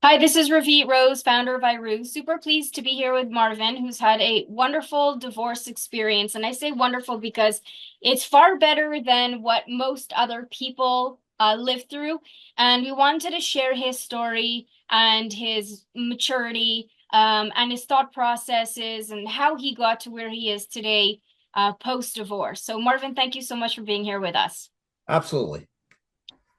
Hi, this is Ravit Rose, founder of Iru. Super pleased to be here with Marvin, who's had a wonderful divorce experience. And I say wonderful because it's far better than what most other people live through. And we wanted to share his story and his maturity and his thought processes and how he got to where he is today post-divorce. So Marvin, thank you so much for being here with us. Absolutely.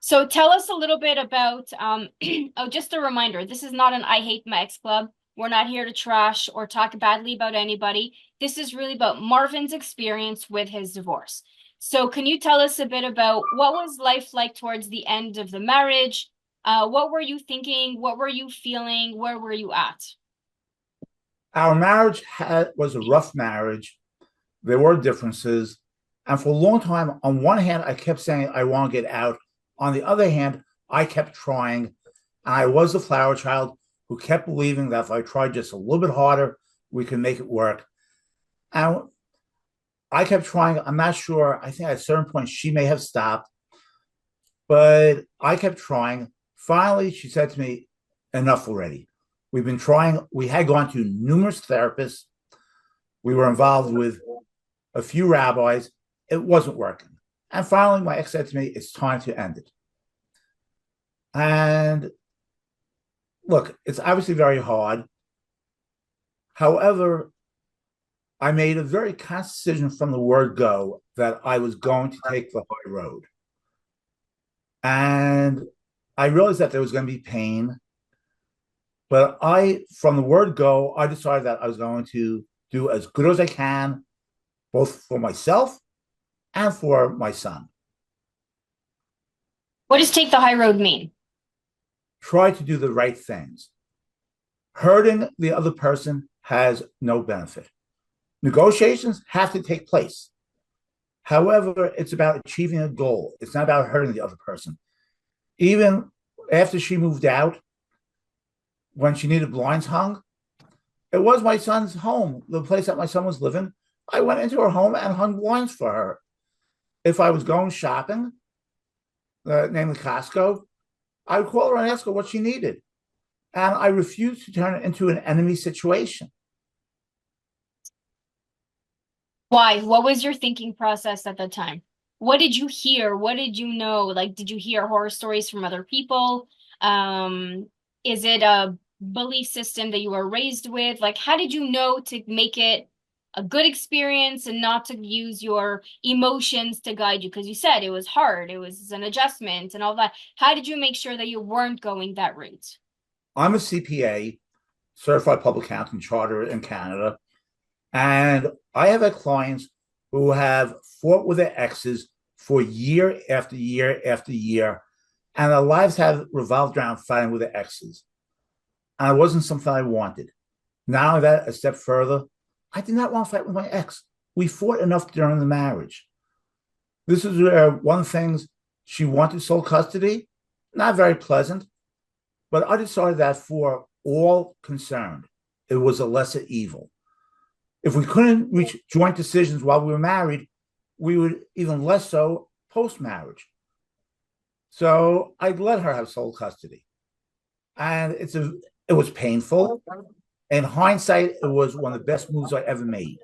So tell us a little bit about, oh, just a reminder, this is not an I hate my ex club. We're not here to trash or talk badly about anybody. This is really about Marvin's experience with his divorce. So can you tell us a bit about what was life like towards the end of the marriage? What were you thinking? What were you feeling? Where were you at? Our was a rough marriage. There were differences. And for a long time, on one hand, I kept saying, I want to get out. On the other hand, I kept trying. And I was the flower child who kept believing that if I tried just a little bit harder, we could make it work. And I kept trying. I'm not sure. I think at a certain point, she may have stopped, but I kept trying. Finally, she said to me, enough already. We've been trying. We had gone to numerous therapists. We were involved with a few rabbis. It wasn't working. And finally, my ex said to me, it's time to end it. And look, it's obviously very hard. However, I made a very conscious decision from the word go that I was going to take the high road. And I realized that there was going to be pain. But from the word go, I decided that I was going to do as good as I can, both for myself and for my son. What does take the high road mean? Try to do the right things. Hurting the other person has no benefit. Negotiations have to take place. However, it's about achieving a goal. It's not about hurting the other person. Even after she moved out, when she needed blinds hung, it was my son's home, the place that my son was living. I went into her home and hung blinds for her. If I was going shopping, namely Costco, I would call her and ask her what she needed. And I refused to turn it into an enemy situation. Why? What was your thinking process at the time? What did you hear? What did you know? Like, did you hear horror stories from other people? Um, is it a belief system that you were raised with? Like, how did you know to make it a good experience and not to use your emotions to guide you? Because you said it was hard, it was an adjustment and all that. How did you make sure that you weren't going that route? I'm a CPA, certified public accountant charter in Canada. And I have had clients who have fought with their exes for year after year after year, and their lives have revolved around fighting with their exes. And it wasn't something I wanted. Now that a step further, I did not want to fight with my ex. We fought enough during the marriage. This is where one of the things she wanted sole custody, not very pleasant, but I decided that for all concerned, it was a lesser evil. If we couldn't reach joint decisions while we were married, we would even less so post marriage. So I let her have sole custody, and it was painful. In hindsight, it was one of the best moves I ever made.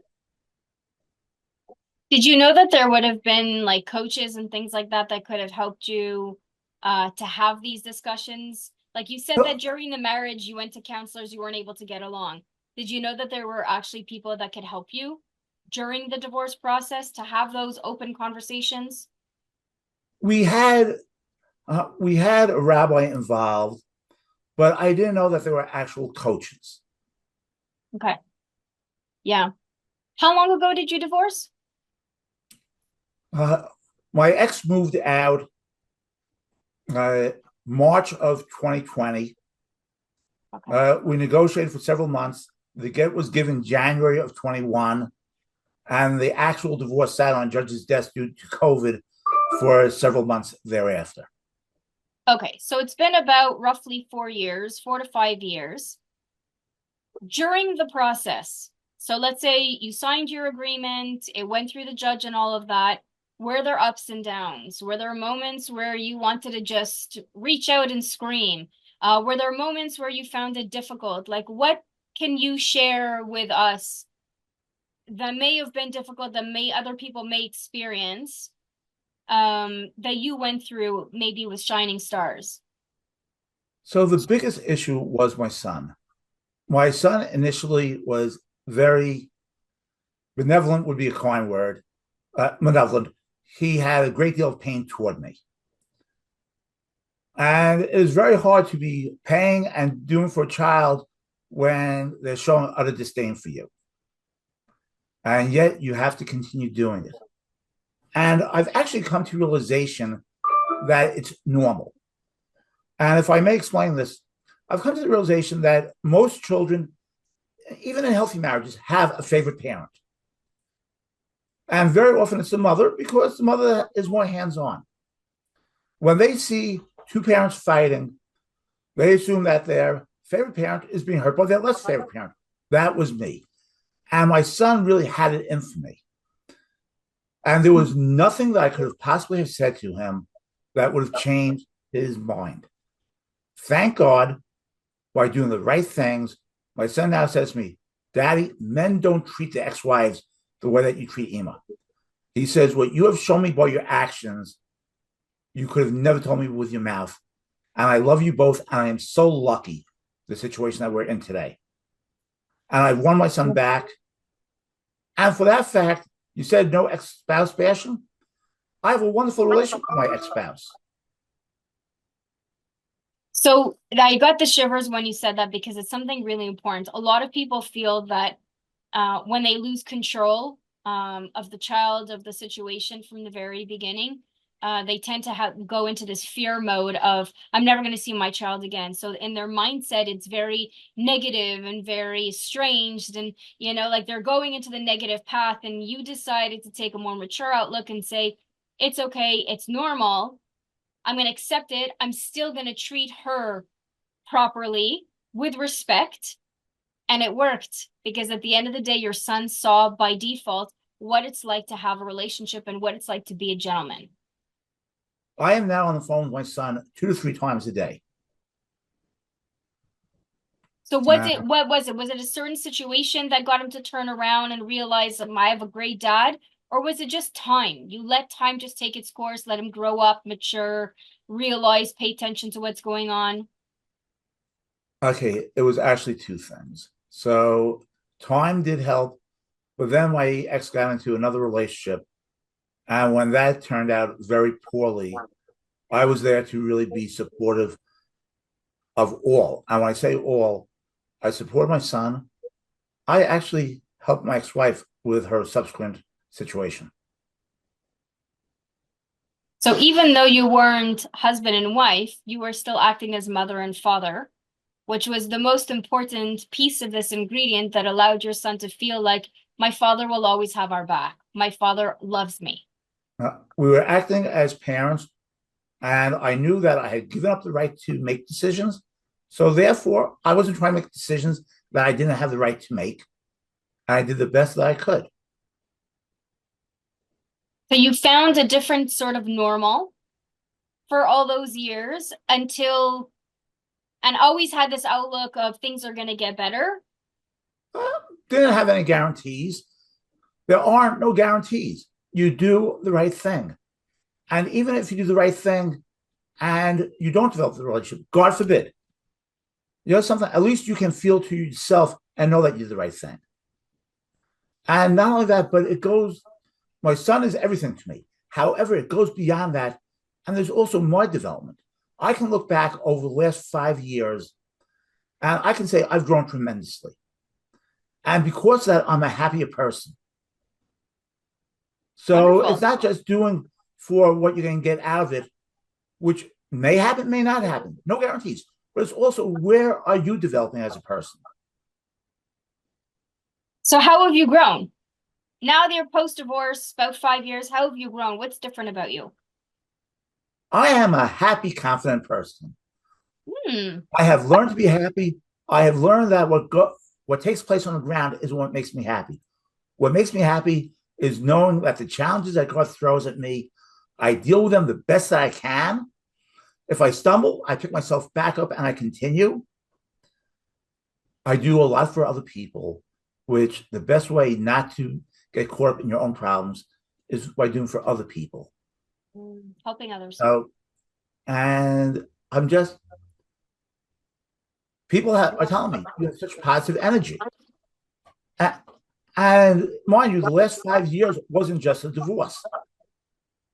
Did you know that there would have been like coaches and things like that that could have helped you to have these discussions? Like you said that during the marriage you went to counselors, you weren't able to get along. Did you know that there were actually people that could help you during the divorce process to have those open conversations? We had we had a rabbi involved, but I didn't know that there were actual coaches. Okay. Yeah. How long ago did you divorce? Uh, my ex moved out uh, March of 2020. Okay. We negotiated for several months. The get was given January of 21, and the actual divorce sat on judge's desk due to COVID for several months thereafter. Okay. So it's been about roughly 4 years, 4 to 5 years. During the process, so let's say you signed your agreement, it went through the judge and all of that. Were there ups and downs? Were there moments where you wanted to just reach out and scream? Were there moments where you found it difficult? Like, what can you share with us that may have been difficult, that may other people may experience, that you went through maybe with shining stars? So the biggest issue was my son. My son initially was very benevolent, would be a kind word, malevolent. He had a great deal of pain toward me. And it is very hard to be paying and doing for a child when they're showing utter disdain for you. And yet you have to continue doing it. And I've actually come to realization that it's normal. And if I may explain this, I've come to the realization that most children, even in healthy marriages, have a favorite parent. And very often it's the mother because the mother is more hands on. When they see two parents fighting, they assume that their favorite parent is being hurt by their less favorite parent. That was me. And my son really had it in for me. And there was nothing that I could have possibly have said to him that would have changed his mind. Thank God, by doing the right things, my son now says to me, Daddy, men don't treat their ex-wives the way that you treat Ema. He says, what you have shown me by your actions, you could have never told me with your mouth. And I love you both. And I am so lucky the situation that we're in today. And I won my son back. And for that fact, you said no ex-spouse bashing. I have a wonderful relationship with my ex-spouse. So I got the shivers when you said that because it's something really important. A lot of people feel that when they lose control of the child, of the situation from the very beginning, they tend to go into this fear mode of, I'm never going to see my child again. So in their mindset, it's very negative and very strange. And, like they're going into the negative path. And you decided to take a more mature outlook and say, it's okay, it's normal. I'm going to accept it. I'm still going to treat her properly with respect. And it worked because at the end of the day, your son saw by default what it's like to have a relationship and what it's like to be a gentleman. I am now on the phone with my son 2 to 3 times a day. So Uh, what was it? Was it a certain situation that got him to turn around and realize I have a great dad? Or was it just time? You let time just take its course, let him grow up, mature, realize, pay attention to what's going on. okay, it was actually two things. So time did help, but then my ex got into another relationship. And when that turned out very poorly, I was there to really be supportive of all. And when I say all, I supported my son. I actually helped my ex-wife with her subsequent situation. So even though you weren't husband and wife, you were still acting as mother and father, which was the most important piece of this ingredient that allowed your son to feel like my father will always have our back. My father loves me. We were acting as parents, and I knew that I had given up the right to make decisions. So therefore, I wasn't trying to make decisions that I didn't have the right to make. I did the best that I could. So you found a different sort of normal for all those years until, and always had this outlook of things are going to get better. Didn't have any guarantees. There aren't no guarantees. You do the right thing. And even if you do the right thing and you don't develop the relationship, God forbid, something, at least you can feel to yourself and know that you did the right thing. And not only that, but it goes, my son is everything to me. However, it goes beyond that. And there's also my development. I can look back over the last 5 years and I can say I've grown tremendously. And because of that, I'm a happier person. So it's Wonderful. not just doing for what you're going to get out of it, which may happen, may not happen. No guarantees. But it's also where are you developing as a person? So how have you grown? Now that you're post-divorce, about 5 years, how have you grown? What's different about you? I am a happy, confident person. Hmm. I have learned to be happy. I have learned that what takes place on the ground is what makes me happy. What makes me happy is knowing that the challenges that God throws at me, I deal with them the best that I can. If I stumble, I pick myself back up and I continue. I do a lot for other people, which the best way not to get caught up in your own problems is by doing for other people. Helping others. So, and I'm just, are telling me you have such positive energy. And mind you, the last 5 years wasn't just a divorce.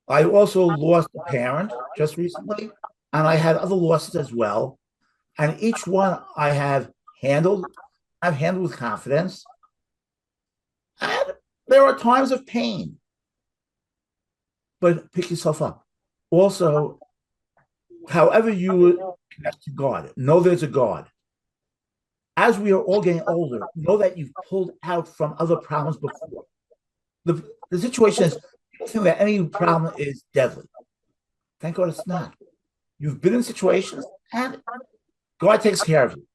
I also lost a parent just recently, and I had other losses as well. And each one handled, I've handled with confidence. And there are times of pain, but pick yourself up. Also, however you connect to God, know there's a God. As we are all getting older, know that you've pulled out from other problems before. The situation is, people think that any problem is deadly. Thank God it's not. You've been in situations, and God takes care of you,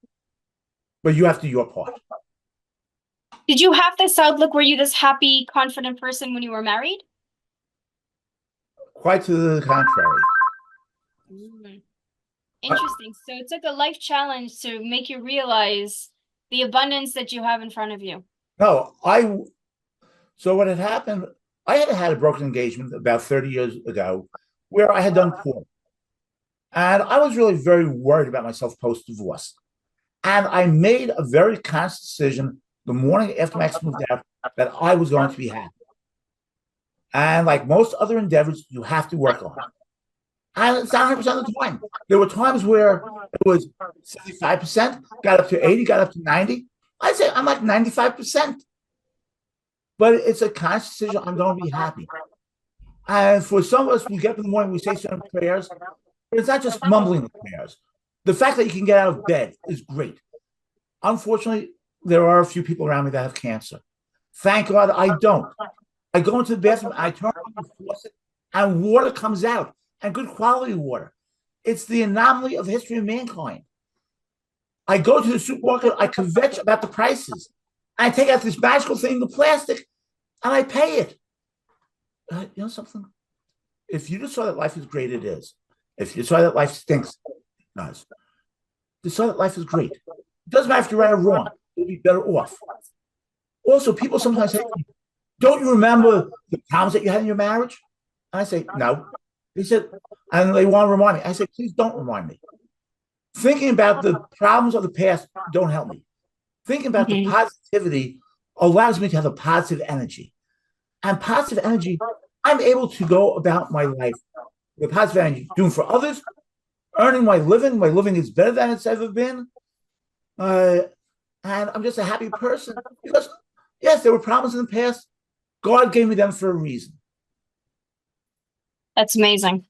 but you have to do your part. Did you have this outlook? Were you this happy, confident person when you were married? Quite to the contrary. Mm. Interesting. So it took a life challenge to make you realize the abundance that you have in front of you. No, so what had happened, I had a broken engagement about 30 years ago where I had done poor. And I was really very worried about myself post divorce. And I made a very conscious decision the morning after my ex moved out that I was going to be happy. And like most other endeavors, you have to work on. And it's not 100% of the time. There were times where it was 75%, got up to 80, got up to 90. I say I'm like 95%. But it's a conscious decision. I'm going to be happy. And for some of us, we get up in the morning, we say certain prayers, but it's not just mumbling the prayers. The fact that you can get out of bed is great. Unfortunately, there are a few people around me that have cancer. Thank God I don't. I go into the bathroom, I turn on the faucet, and water comes out, and good quality water. It's the anomaly of the history of mankind. I go to the supermarket, I kvetch about the prices. I take out this magical thing, the plastic, and I pay it. You know something? If you decide that life is great, it is. If you decide that life stinks, it does. Decide that life is great. It doesn't matter if you're right or wrong. You'll be better off. Also, people sometimes say, don't you remember the problems that you had in your marriage? And I say, no. They said, and they want to remind me. I say, please don't remind me. Thinking about the problems of the past don't help me. Thinking about the positivity allows me to have a positive energy. And positive energy, I'm able to go about my life with positive energy, doing for others, earning my living. My living is better than it's ever been. And I'm just a happy person because, yes, there were problems in the past. God gave me them for a reason. That's amazing.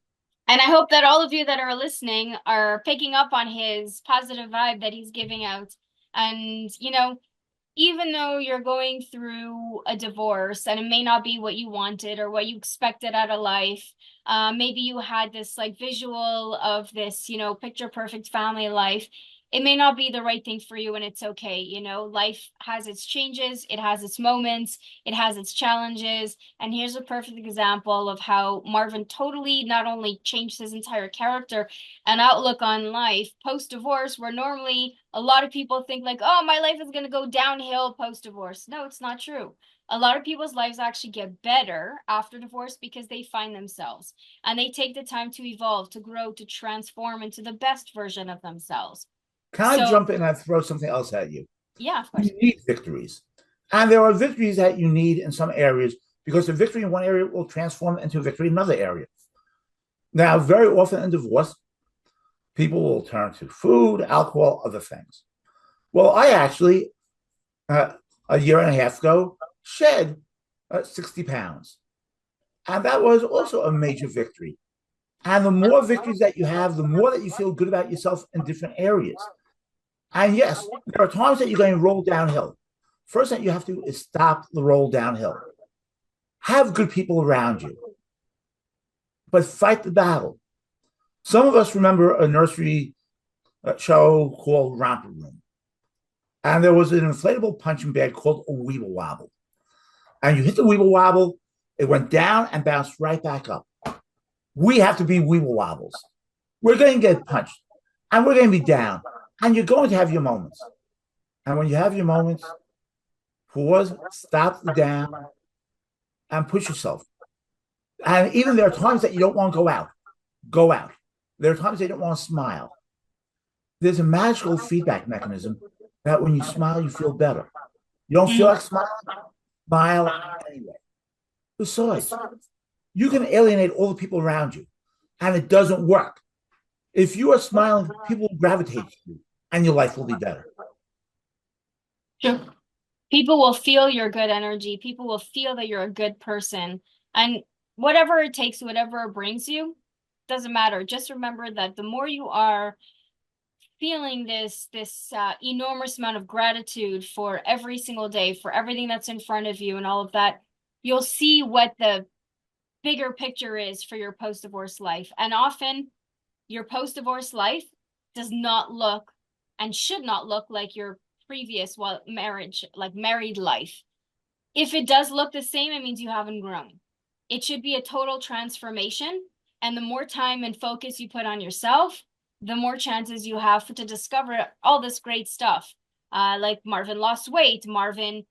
And I hope that all of you that are listening are picking up on his positive vibe that he's giving out. And, even though you're going through a divorce and it may not be what you wanted or what you expected out of life, maybe you had this like visual of this, picture perfect family life. It may not be the right thing for you, and it's okay. Life has its changes, it has its moments, it has its challenges. And here's a perfect example of how Marvin totally not only changed his entire character and outlook on life post divorce, where normally a lot of people think like, oh, my life is going to go downhill post divorce. No, it's not true. A lot of people's lives actually get better after divorce because they find themselves and they take the time to evolve, to grow, to transform into the best version of themselves. Can I So, jump in and throw something else at you? yeah, of course. You need victories. And there are victories that you need in some areas because a victory in one area will transform into a victory in another area. Now, very often in divorce, people will turn to food, alcohol, other things. Well, I actually, a year and a half ago, shed 60 pounds. And that was also a major victory. And the more victories that you have, the more that you feel good about yourself in different areas. And yes, there are times that you're going to roll downhill. First thing you have to do is stop the roll downhill. Have good people around you, but fight the battle. Some of us remember a nursery show called Romper Room. And there was an inflatable punching bag called a Weeble Wobble. And you hit the Weeble Wobble, it went down and bounced right back up. We have to be Weeble Wobbles. We're going to get punched and we're going to be down. And you're going to have your moments. And when you have your moments, pause, stop the down, and push yourself. And even there are times that you don't want to go out. Go out. There are times you don't want to smile. There's a magical feedback mechanism that when you smile, you feel better. You don't feel like smiling, smile anyway. Besides, you can alienate all the people around you, and it doesn't work. If you are smiling, people will gravitate to you, and your life will be better. Sure. People will feel your good energy. People will feel that you're a good person. And whatever it takes, whatever it brings you, doesn't matter. Just remember that the more you are feeling this enormous amount of gratitude for every single day, for everything that's in front of you and all of that, you'll see what the bigger picture is for your post-divorce life. And often your post-divorce life does not look and should not look like your previous marriage, like married life. If it does look the same, it means you haven't grown. It should be a total transformation. And the more time and focus you put on yourself, the more chances you have to discover all this great stuff. Like Marvin lost weight. Marvin,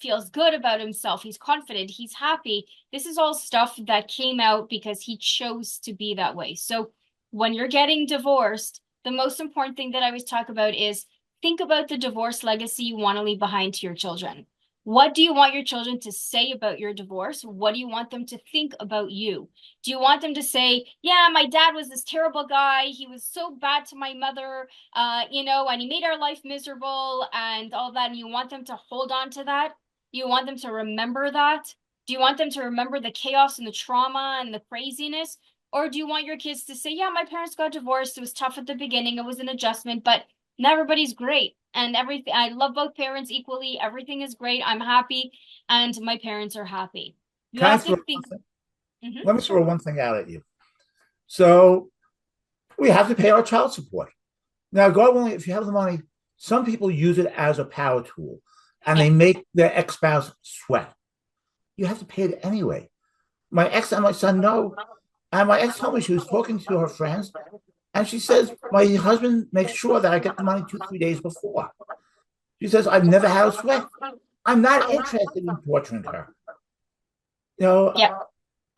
feels good about himself. He's confident. He's happy. This is all stuff that came out because he chose to be that way. So when you're getting divorced, the most important thing that I always talk about is think about the divorce legacy you want to leave behind to your children. What do you want your children to say about your divorce? What do you want them to think about you? Do you want them to say, yeah, my dad was this terrible guy. He was so bad to my mother, and he made our life miserable and all that. And you want them to hold on to that? You want them to remember that? Do you want them to remember the chaos and the trauma and the craziness? Or do you want your kids to say, yeah, my parents got divorced. It was tough at the beginning. It was an adjustment, but not everybody's great. And everything, I love both parents equally. Everything is great. I'm happy. And my parents are happy. You Can I have throw to think. Mhm. Let me throw one thing out at you. So we have to pay our child support. Now, God willing, if you have the money, some people use it as a power tool and Yeah. they make their ex-spouse sweat. You have to pay it anyway. My ex and my son know. And my ex told me she was talking to her friends, and she says, my husband makes sure that I get the money 2, 3 days before. She says, I've never had a sweat. I'm not interested in torturing her. You know, Yeah.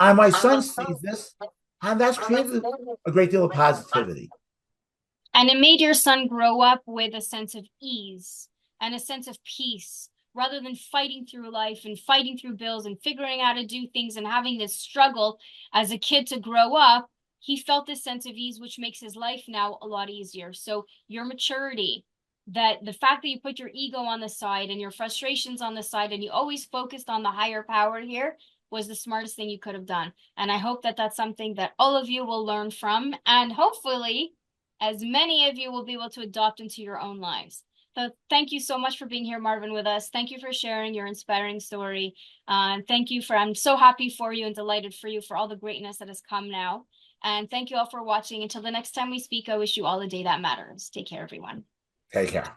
and my son sees this, and that's created a great deal of positivity. And it made your son grow up with a sense of ease and a sense of peace rather than fighting through life and fighting through bills and figuring out how to do things and having this struggle as a kid to grow up. He felt this sense of ease, which makes his life now a lot easier. So your maturity, that the fact that you put your ego on the side and your frustrations on the side and you always focused on the higher power here was the smartest thing you could have done. And I hope that that's something that all of you will learn from, and hopefully as many of you will be able to adopt into your own lives. So thank you so much for being here, Marvin, with us. Thank you for sharing your inspiring story. And thank you I'm so happy for you and delighted for you for all the greatness that has come now. And thank you all for watching. Until the next time we speak, I wish you all a day that matters. Take care, everyone. Take care.